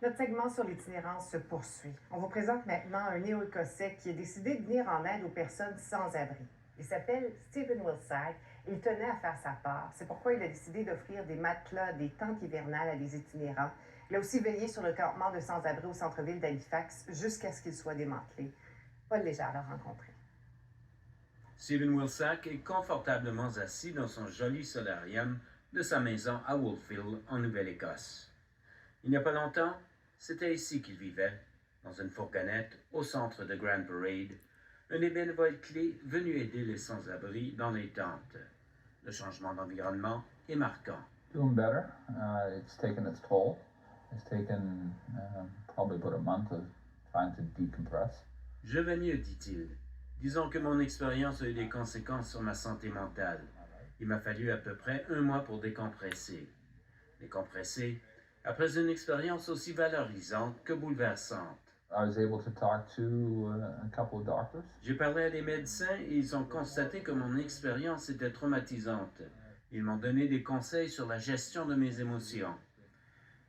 Notre segment sur l'itinérance se poursuit. On vous présente maintenant un néo-écossais qui a décidé de venir en aide aux personnes sans abri. Il s'appelle Stephen Wilsack et il tenait à faire sa part. C'est pourquoi il a décidé d'offrir des matelas, des tentes hivernales à des itinérants. Il a aussi veillé sur le campement de sans-abri au centre-ville d'Halifax jusqu'à ce qu'il soit démantelé. Paul Léger l'a rencontré. Stephen Wilsack est confortablement assis dans son joli solarium de sa maison à Woolfield, en Nouvelle-Écosse. Il n'y a pas longtemps, c'était ici qu'il vivait, dans une fourgonnette au centre de Grand Parade, un des bénévoles clés venu aider les sans-abri dans les tentes. Le changement d'environnement est marquant. Doing better. It's taken its toll. It's taken probably about a month of trying to decompress. Je vais mieux, dit-il. Disons que mon expérience a eu des conséquences sur ma santé mentale. Il m'a fallu à peu près 1 mois pour décompresser. Décompresser après une expérience aussi valorisante que bouleversante. I was able to talk to a couple of doctors. J'ai parlé à des médecins et ils ont constaté que mon expérience était traumatisante. Ils m'ont donné des conseils sur la gestion de mes émotions.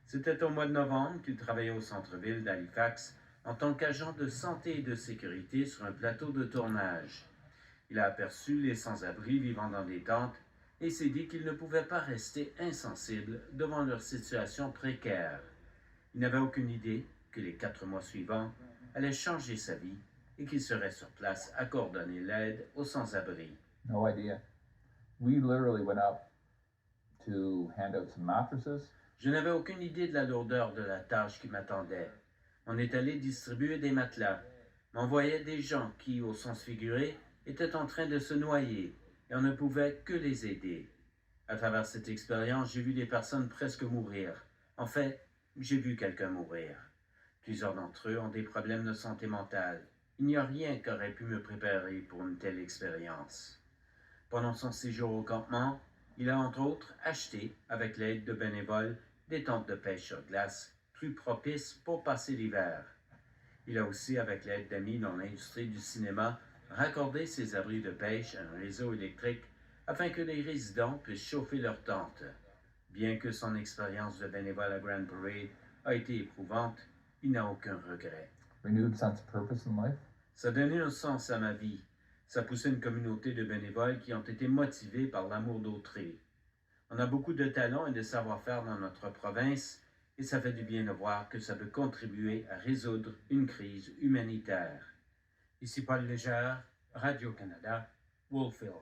C'était au mois de novembre qu'il travaillait au centre-ville d'Halifax en tant qu'agent de santé et de sécurité sur un plateau de tournage. Il a aperçu les sans-abri vivant dans des tentes et s'est dit qu'il ne pouvait pas rester insensible devant leur situation précaire. Il n'avait aucune idée que les 4 mois suivants allaient changer sa vie et qu'il serait sur place à coordonner l'aide aux sans-abri. No idea. We literally went up to hand out some mattresses. Je n'avais aucune idée de la lourdeur de la tâche qui m'attendait. On est allé distribuer des matelas, mais on voyait des gens qui, au sens figuré, étaient en train de se noyer et on ne pouvait que les aider. À travers cette expérience, j'ai vu des personnes presque mourir. En fait, j'ai vu quelqu'un mourir. Plusieurs d'entre eux ont des problèmes de santé mentale. Il n'y a rien qui aurait pu me préparer pour une telle expérience. Pendant son séjour au campement, il a entre autres acheté, avec l'aide de bénévoles, des tentes de pêche sur glace, plus propices pour passer l'hiver. Il a aussi, avec l'aide d'amis dans l'industrie du cinéma, raccordé ses abris de pêche à un réseau électrique afin que les résidents puissent chauffer leurs tentes. Bien que son expérience de bénévole à Grand Parade a été éprouvante, il n'a aucun regret. Renewed sense of purpose in life. Ça a donné un sens à ma vie. Ça a poussé une communauté de bénévoles qui ont été motivés par l'amour d'autrui. On a beaucoup de talents et de savoir-faire dans notre province et ça fait du bien de voir que ça peut contribuer à résoudre une crise humanitaire. Ici Paul Léger, Radio-Canada, Woolfield.